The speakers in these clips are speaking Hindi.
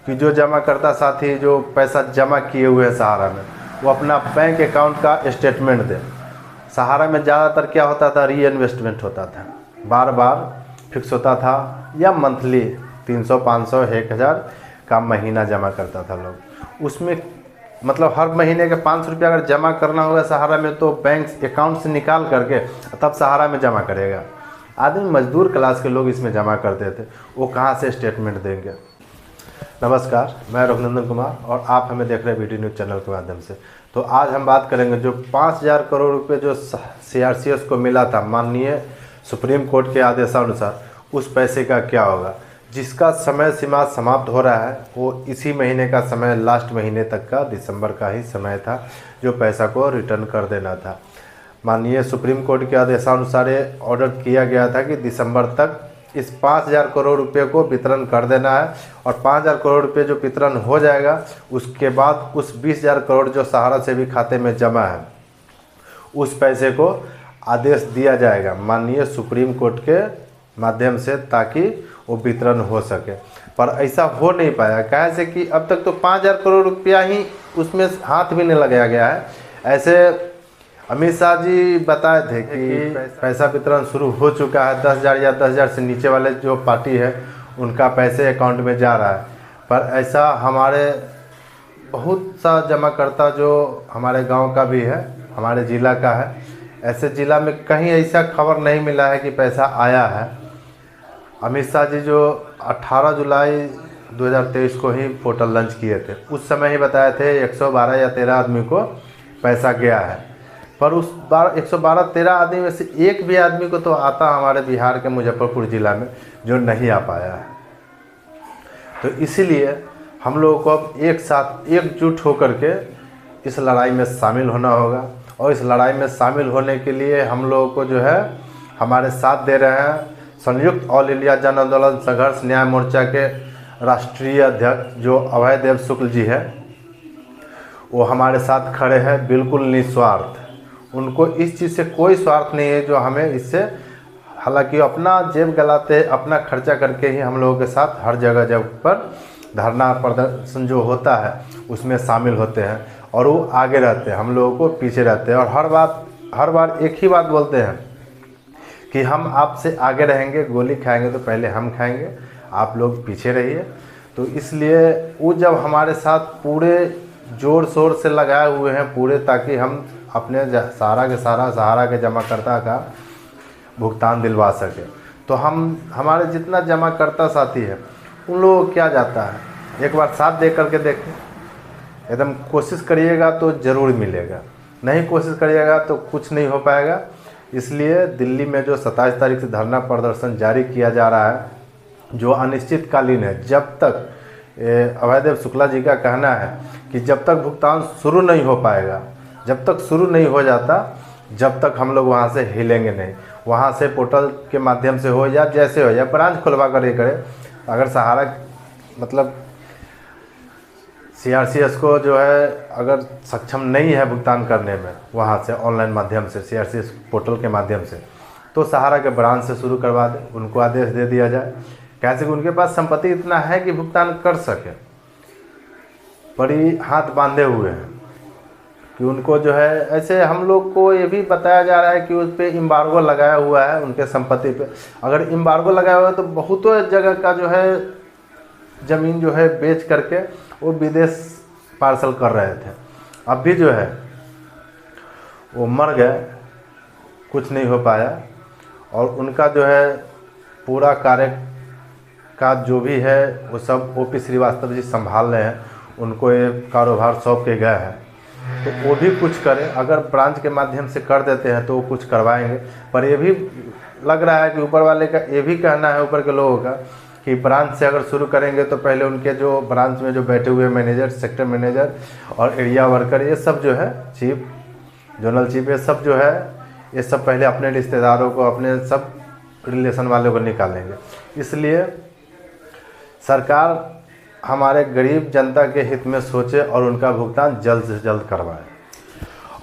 कि जो जमा करता साथी जो पैसा जमा किए हुए हैं सहारा में, वो अपना बैंक अकाउंट का स्टेटमेंट दे। सहारा में ज़्यादातर क्या होता था, री इन्वेस्टमेंट होता था, बार बार फिक्स होता था, या मंथली 300 500 1000 का महीना जमा करता था लोग। उसमें मतलब हर महीने के 500 रुपया अगर जमा करना होगा सहारा में, तो बैंक अकाउंट से निकाल करके तब सहारा में जमा करेगा। आदमी मजदूर क्लास के लोग इसमें जमा करते थे, वो कहाँ से स्टेटमेंट देंगे। नमस्कार, मैं रघुनंदन कुमार और आप हमें देख रहे हैं वीडियो न्यूज़ चैनल के माध्यम से। तो आज हम बात करेंगे जो 5000 करोड़ रुपए जो CRCS को मिला था माननीय सुप्रीम कोर्ट के आदेशानुसार, उस पैसे का क्या होगा। जिसका समय सीमा समाप्त हो रहा है वो इसी महीने का समय, लास्ट महीने तक का दिसंबर का ही समय था जो पैसा को रिटर्न कर देना था। माननीय सुप्रीम कोर्ट के आदेशानुसार ये ऑर्डर किया गया था कि दिसंबर तक इस 5000 करोड़ रुपए को वितरण कर देना है, और 5000 करोड़ रुपए जो वितरण हो जाएगा उसके बाद उस 20000 करोड़ जो सहारा सेवी खाते में जमा है उस पैसे को आदेश दिया जाएगा माननीय सुप्रीम कोर्ट के माध्यम से, ताकि वो वितरण हो सके। पर ऐसा हो नहीं पाया, कहे से कि अब तक तो 5000 करोड़ रुपया ही उसमें हाथ भी नहीं लगाया गया है। ऐसे अमित शाह जी बताए थे कि पैसा वितरण शुरू हो चुका है, 10,000 या 10,000 से नीचे वाले जो पार्टी है उनका पैसे अकाउंट में जा रहा है। पर ऐसा हमारे बहुत सा जमाकर्ता जो हमारे गांव का भी है, हमारे ज़िला का है, ऐसे ज़िला में कहीं ऐसा खबर नहीं मिला है कि पैसा आया है। अमित शाह जी जो 18 जुलाई 2023 को ही पोर्टल लॉन्च किए थे, उस समय ही बताए थे 112 या 13 आदमी को पैसा गया है। पर उस बार 112-13 आदमी में से एक भी आदमी को तो आता हमारे बिहार के मुजफ्फरपुर ज़िला में जो नहीं आ पाया है। तो इसीलिए हम लोगों को अब एक साथ एकजुट होकर के इस लड़ाई में शामिल होना होगा, और इस लड़ाई में शामिल होने के लिए हम लोगों को जो है हमारे साथ दे रहे हैं संयुक्त ऑल इंडिया जन आंदोलन संघर्ष न्याय मोर्चा के राष्ट्रीय अध्यक्ष जो अभय देव शुक्ल जी है। वो हमारे साथ खड़े हैं बिल्कुल निस्वार्थ, उनको इस चीज़ से कोई स्वार्थ नहीं है जो हमें इससे, हालांकि अपना जेब गलाते अपना खर्चा करके ही हम लोगों के साथ हर जगह पर धरना प्रदर्शन जो होता है उसमें शामिल होते हैं, और वो आगे रहते हैं, हम लोगों को पीछे रहते हैं। और हर बार एक ही बात बोलते हैं कि हम आपसे आगे रहेंगे, गोली खाएंगे तो पहले हम खाएंगे, आप लोग पीछे रहिए। तो इसलिए वो जब हमारे साथ पूरे ज़ोर शोर से लगाए हुए हैं पूरे, ताकि हम अपने सहारा के जमाकर्ता का भुगतान दिलवा सके, तो हमारे जितना जमाकर्ता साथी है उन लोगों को क्या जाता है, एक बार साथ दे करके देखें। एकदम कोशिश करिएगा तो ज़रूर मिलेगा, नहीं कोशिश करिएगा तो कुछ नहीं हो पाएगा। इसलिए दिल्ली में जो 27 तारीख से धरना प्रदर्शन जारी किया जा रहा है, जो अनिश्चितकालीन है, जब तक अभय देव शुक्ला जी का कहना है कि जब तक भुगतान शुरू नहीं हो पाएगा, जब तक शुरू नहीं हो जाता, जब तक हम लोग वहाँ से हिलेंगे नहीं। वहाँ से पोर्टल के माध्यम से हो या जैसे हो, या ब्रांच खुलवा कर ये करे। अगर सहारा मतलब CRCS को जो है अगर सक्षम नहीं है भुगतान करने में वहाँ से ऑनलाइन माध्यम से CRCS पोर्टल के माध्यम से, तो सहारा के ब्रांच से शुरू करवा दे, उनको आदेश दे दिया जाए। कैसे कि उनके पास संपत्ति इतना है कि भुगतान कर सके, बड़ी हाथ बांधे हुए हैं कि उनको जो है, ऐसे हम लोग को ये भी बताया जा रहा है कि उस पर एम्बार्गो लगाया हुआ है उनके संपत्ति पे। अगर एम्बार्गो लगाया हुआ है तो बहुतों जगह का जो है ज़मीन जो है बेच करके वो विदेश पार्सल कर रहे थे। अब भी जो है वो मर गए, कुछ नहीं हो पाया, और उनका जो है पूरा कार्य का जो भी है वो सब OP श्रीवास्तव जी संभाल रहे हैं। उनको ये कारोबार सौंप के गए हैं, तो वो भी कुछ करें। अगर ब्रांच के माध्यम से कर देते हैं तो वो कुछ करवाएंगे। पर ये भी लग रहा है कि ऊपर वाले का ये भी कहना है, ऊपर के लोगों का, कि ब्रांच से अगर शुरू करेंगे तो पहले उनके जो ब्रांच में जो बैठे हुए मैनेजर, सेक्टर मैनेजर और एरिया वर्कर, ये सब जो है चीफ, जोनल चीफ, ये सब जो है, ये सब पहले अपने रिश्तेदारों को, अपने सब रिलेशन वालों को निकालेंगे। इसलिए सरकार हमारे गरीब जनता के हित में सोचे और उनका भुगतान जल्द से जल्द करवाए।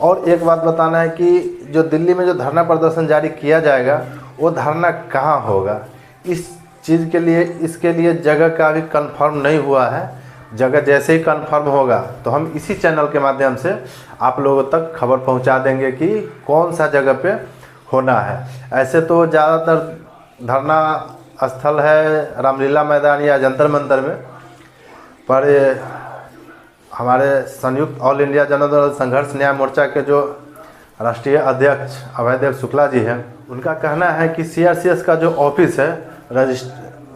और एक बात बताना है कि जो दिल्ली में जो धरना प्रदर्शन जारी किया जाएगा वो धरना कहाँ होगा, इस चीज़ के लिए, इसके लिए जगह का भी कंफर्म नहीं हुआ है। जगह जैसे ही कंफर्म होगा तो हम इसी चैनल के माध्यम से आप लोगों तक खबर पहुंचा देंगे कि कौन सा जगह पे होना है। ऐसे तो ज़्यादातर धरना स्थल है रामलीला मैदान या जंतर मंतर में, पर हमारे संयुक्त ऑल इंडिया जन आंदोलन संघर्ष न्याय मोर्चा के जो राष्ट्रीय अध्यक्ष अभयदेव शुक्ला जी हैं, उनका कहना है कि CRCS का जो ऑफिस है,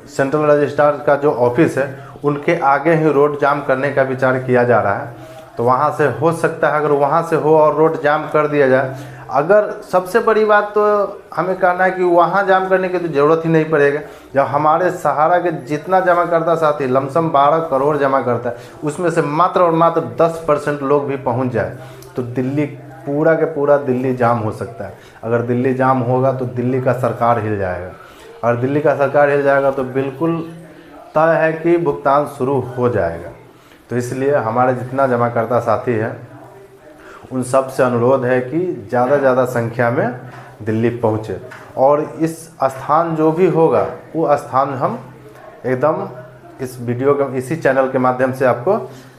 सेंट्रल रजिस्ट्रार का जो ऑफिस है, उनके आगे ही रोड जाम करने का विचार किया जा रहा है। तो वहाँ से हो सकता है, अगर वहाँ से हो और रोड जाम कर दिया जाए, अगर सबसे बड़ी बात तो हमें कहना है कि वहाँ जाम करने की तो ज़रूरत ही नहीं पड़ेगा। जब हमारे सहारा के जितना जमा करता साथी लमसम 12 करोड़ जमा करता है, उसमें से मात्र और मात्र 10% लोग भी पहुँच जाए तो दिल्ली पूरा के पूरा दिल्ली जाम हो सकता है। अगर दिल्ली जाम होगा तो दिल्ली का सरकार हिल जाएगा, और दिल्ली का सरकार हिल जाएगा तो बिल्कुल तय है कि भुगतान शुरू हो जाएगा। तो इसलिए हमारे जितना जमाकर्ता साथी हैं उन सब से अनुरोध है कि ज़्यादा से ज़्यादा संख्या में दिल्ली पहुँचे, और इस स्थान जो भी होगा वो स्थान हम एकदम इस वीडियो के इसी चैनल के माध्यम से आपको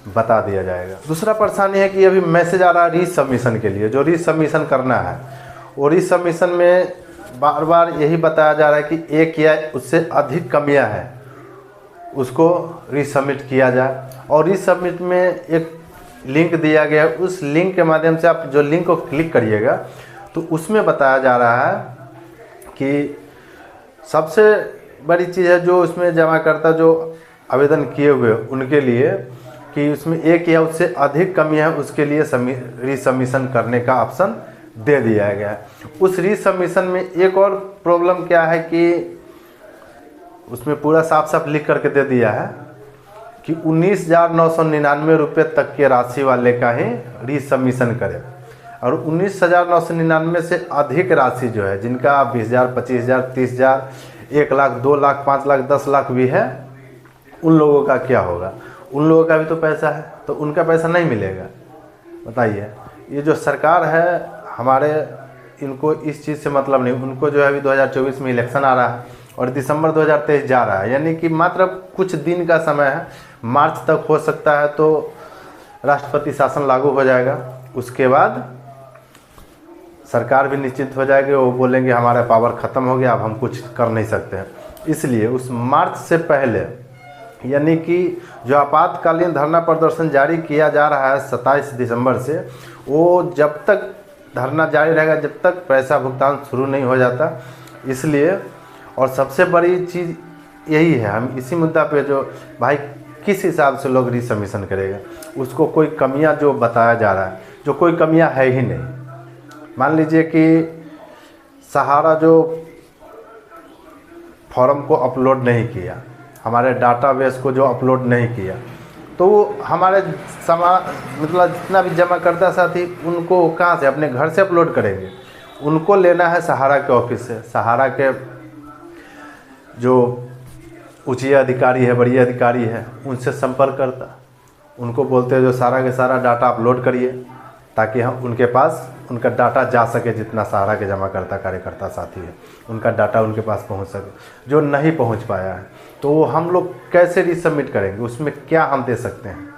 बता दिया जाएगा। दूसरा परेशानी है कि अभी मैसेज आ रहा है रीसबमिशन के लिए, जो रीसबमिशन करना है, वो रीसबमिशन में बार बार यही बताया जा रहा है कि एक या उससे अधिक कमियां हैं उसको रीसबमिट किया जाए। और रीसबमिट में एक लिंक दिया गया है, उस लिंक के माध्यम से आप जो लिंक को क्लिक करिएगा तो उसमें बताया जा रहा है कि सबसे बड़ी चीज़ है जो उसमें जमाकर्ता जो आवेदन किए हुए उनके लिए, कि उसमें एक या उससे अधिक कमियां है उसके लिए रीसबमिशन करने का ऑप्शन दे दिया गया है। उस रीसबमिशन में एक और प्रॉब्लम क्या है कि उसमें पूरा साफ साफ लिख करके दे दिया है कि 19,999 रुपये तक के राशि वाले का ही रीसबमिशन करें, और 19,999 से अधिक राशि जो है, जिनका 20,000, 25,000, 30,000, 1 लाख, 2 लाख, 5 लाख, 10 लाख भी है, उन लोगों का क्या होगा? उन लोगों का भी तो पैसा है, तो उनका पैसा नहीं मिलेगा। बताइए, ये जो सरकार है हमारे, इनको इस चीज़ से मतलब नहीं। उनको जो है अभी 2024 में इलेक्शन आ रहा है और दिसंबर 2023 जा रहा है, यानी कि मात्र कुछ दिन का समय है। मार्च तक हो सकता है तो राष्ट्रपति शासन लागू हो जाएगा, उसके बाद सरकार भी निश्चित हो जाएगी। वो बोलेंगे हमारा पावर ख़त्म हो गया, अब हम कुछ कर नहीं सकते हैं। इसलिए उस मार्च से पहले, यानी कि जो आपातकालीन धरना प्रदर्शन जारी किया जा रहा है 27 दिसंबर से, वो जब तक धरना जारी रहेगा जब तक पैसा भुगतान शुरू नहीं हो जाता। इसलिए, और सबसे बड़ी चीज़ यही है, हम इसी मुद्दा पे जो भाई किस हिसाब से लोग रीसबमिशन करेगा, उसको कोई कमियां जो बताया जा रहा है, जो कोई कमियां है ही नहीं। मान लीजिए कि सहारा जो फॉर्म को अपलोड नहीं किया, हमारे डाटाबेस को जो अपलोड नहीं किया, तो वो हमारे मतलब जितना भी जमा करता साथी, उनको कहाँ से, अपने घर से अपलोड करेंगे। उनको लेना है सहारा के ऑफिस से। सहारा के जो उच्च अधिकारी है, बड़ी अधिकारी है, उनसे संपर्क करता, उनको बोलते हैं जो सारा के सारा डाटा अपलोड करिए, ताकि हम उनके पास उनका डाटा जा सके। जितना सहारा के जमा करता कार्यकर्ता साथी है, उनका डाटा उनके पास पहुंच सके। जो नहीं पहुंच पाया है तो हम लोग कैसे रीसबमिट करेंगे? उसमें क्या हम दे सकते हैं?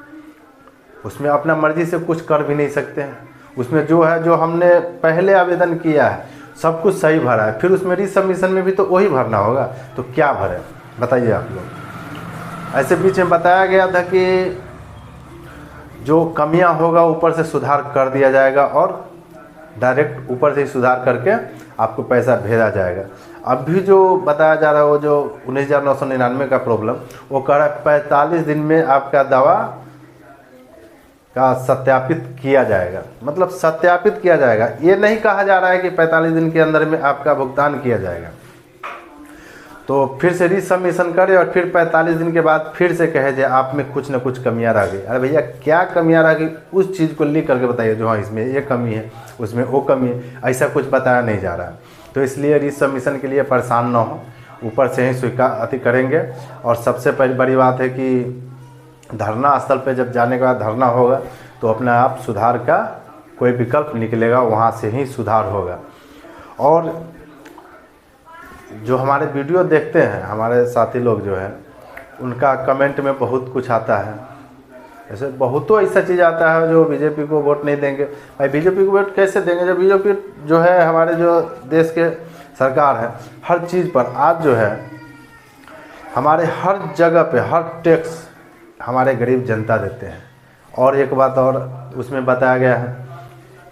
उसमें अपना मर्जी से कुछ कर भी नहीं सकते हैं। उसमें जो है, जो हमने पहले आवेदन किया है सब कुछ सही भरा है, फिर उसमें रीसबमिशन में भी तो वही भरना होगा, तो क्या भरे बताइए आप लोग। ऐसे बीच में बताया गया था कि जो कमियां होगा ऊपर से सुधार कर दिया जाएगा और डायरेक्ट ऊपर से ही सुधार करके आपको पैसा भेजा जाएगा। अभी जो बताया जा रहा है वो जो 19,999 का प्रॉब्लम, वो कह रहा है 45 दिन में आपका दावा का सत्यापित किया जाएगा। मतलब सत्यापित किया जाएगा, ये नहीं कहा जा रहा है कि 45 दिन के अंदर में आपका भुगतान किया जाएगा। तो फिर से रीसबमिशन करे और फिर 45 दिन के बाद फिर से कहे जाए आप में कुछ न कुछ कमियां रह गई। अरे भैया, क्या कमियां रह गई? उस चीज़ को लिख करके बताइए, जो हाँ इसमें ये कमी है, उसमें वो कमी है। ऐसा कुछ बताया नहीं जा रहा है। तो इसलिए रीसबमिशन के लिए परेशान ना हो, ऊपर से ही स्वीकार करेंगे। और सबसे पहली बड़ी बात है कि धरना स्थल पे जब जाने के बाद धरना होगा तो अपने आप सुधार का कोई विकल्प निकलेगा, वहाँ से ही सुधार होगा। और जो हमारे वीडियो देखते हैं हमारे साथी लोग जो हैं, उनका कमेंट में बहुत कुछ आता है ऐसे बहुतों ऐसा चीज़ आता है जो बीजेपी को वोट नहीं देंगे। भाई बीजेपी को वोट कैसे देंगे जब बीजेपी जो है हमारे जो देश के सरकार है, हर चीज़ पर आज जो है हमारे हर जगह पे हर टैक्स हमारे गरीब जनता देते हैं। और एक बात और उसमें बताया गया है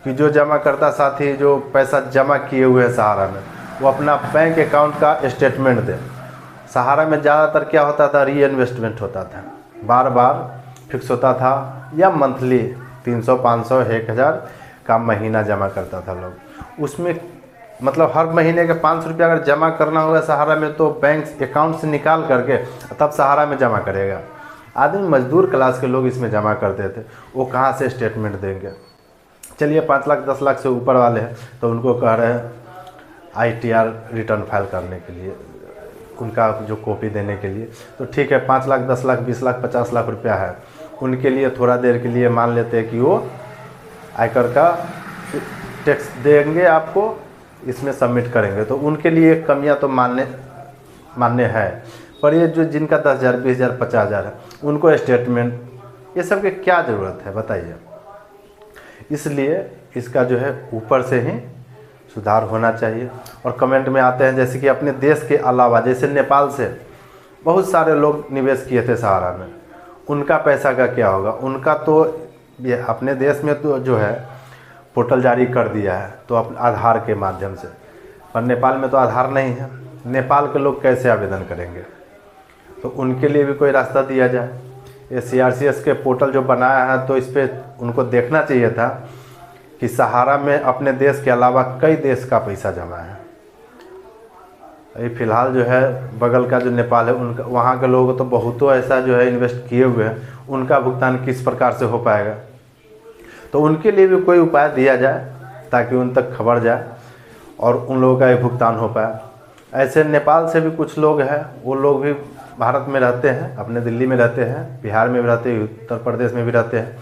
कि जो जमा करता साथी जो पैसा जमा किए हुए हैं सहारा में, वो अपना बैंक अकाउंट का स्टेटमेंट दे। सहारा में ज़्यादातर क्या होता था, री इन्वेस्टमेंट होता था, बार बार फिक्स होता था, या मंथली 300 500 1000 का महीना जमा करता था लोग। उसमें मतलब हर महीने के 500 रुपया अगर जमा करना होगा सहारा में तो बैंक अकाउंट से निकाल करके तब सहारा में जमा करेगा। आदमी मजदूर क्लास के लोग इसमें जमा करते थे, वो कहाँ से स्टेटमेंट देंगे। चलिए 5 लाख 10 लाख से ऊपर वाले हैं तो उनको कह रहे हैं ITR रिटर्न फाइल करने के लिए, उनका जो कॉपी देने के लिए, तो ठीक है 5 लाख 10 लाख 20 लाख 50 लाख रुपया है, उनके लिए थोड़ा देर के लिए मान लेते हैं कि वो आयकर का टैक्स देंगे, आपको इसमें सबमिट करेंगे, तो उनके लिए कमियां तो मान्य है। पर ये जो जिनका 10,000 20,000 50,000 है उनको स्टेटमेंट, ये सब की क्या ज़रूरत है बताइए। इसलिए इसका जो है ऊपर से ही सुधार होना चाहिए। और कमेंट में आते हैं जैसे कि अपने देश के अलावा, जैसे नेपाल से बहुत सारे लोग निवेश किए थे सहारा में, उनका पैसा का क्या होगा। उनका तो ये अपने देश में तो जो है पोर्टल जारी कर दिया है तो अपने आधार के माध्यम से, पर नेपाल में तो आधार नहीं है, नेपाल के लोग कैसे आवेदन करेंगे। तो उनके लिए भी कोई रास्ता दिया जाए। ये CRCS के पोर्टल जो बनाया है तो इस पर उनको देखना चाहिए था कि सहारा में अपने देश के अलावा कई देश का पैसा जमा है। अभी फ़िलहाल जो है बगल का जो नेपाल है उनका, वहाँ के लोग तो बहुतों ऐसा जो है इन्वेस्ट किए हुए हैं, उनका भुगतान किस प्रकार से हो पाएगा। तो उनके लिए भी कोई उपाय दिया जाए ताकि उन तक खबर जाए और उन लोगों का भी भुगतान हो पाए। ऐसे नेपाल से भी कुछ लोग हैं, वो लोग भी भारत में रहते हैं, अपने दिल्ली में रहते हैं, बिहार में भी रहते हैं, उत्तर प्रदेश में भी रहते हैं।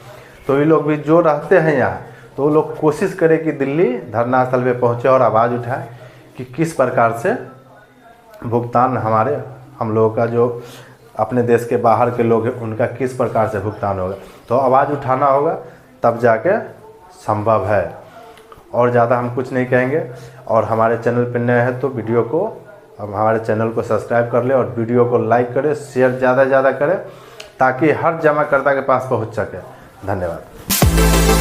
तो ये लोग भी जो रहते हैं यहाँ, तो वो लोग कोशिश करें कि दिल्ली धरना स्थल पे पहुँचे और आवाज़ उठाए कि किस प्रकार से भुगतान हम लोगों का, जो अपने देश के बाहर के लोग हैं उनका किस प्रकार से भुगतान होगा। तो आवाज़ उठाना होगा तब जाके संभव है। और ज़्यादा हम कुछ नहीं कहेंगे। और हमारे चैनल पर नए हैं तो वीडियो को, अब हमारे चैनल को सब्सक्राइब कर ले और वीडियो को लाइक करें, शेयर ज़्यादा से ज़्यादा करें ताकि हर जमाकर्ता के पास पहुंच सके। धन्यवाद।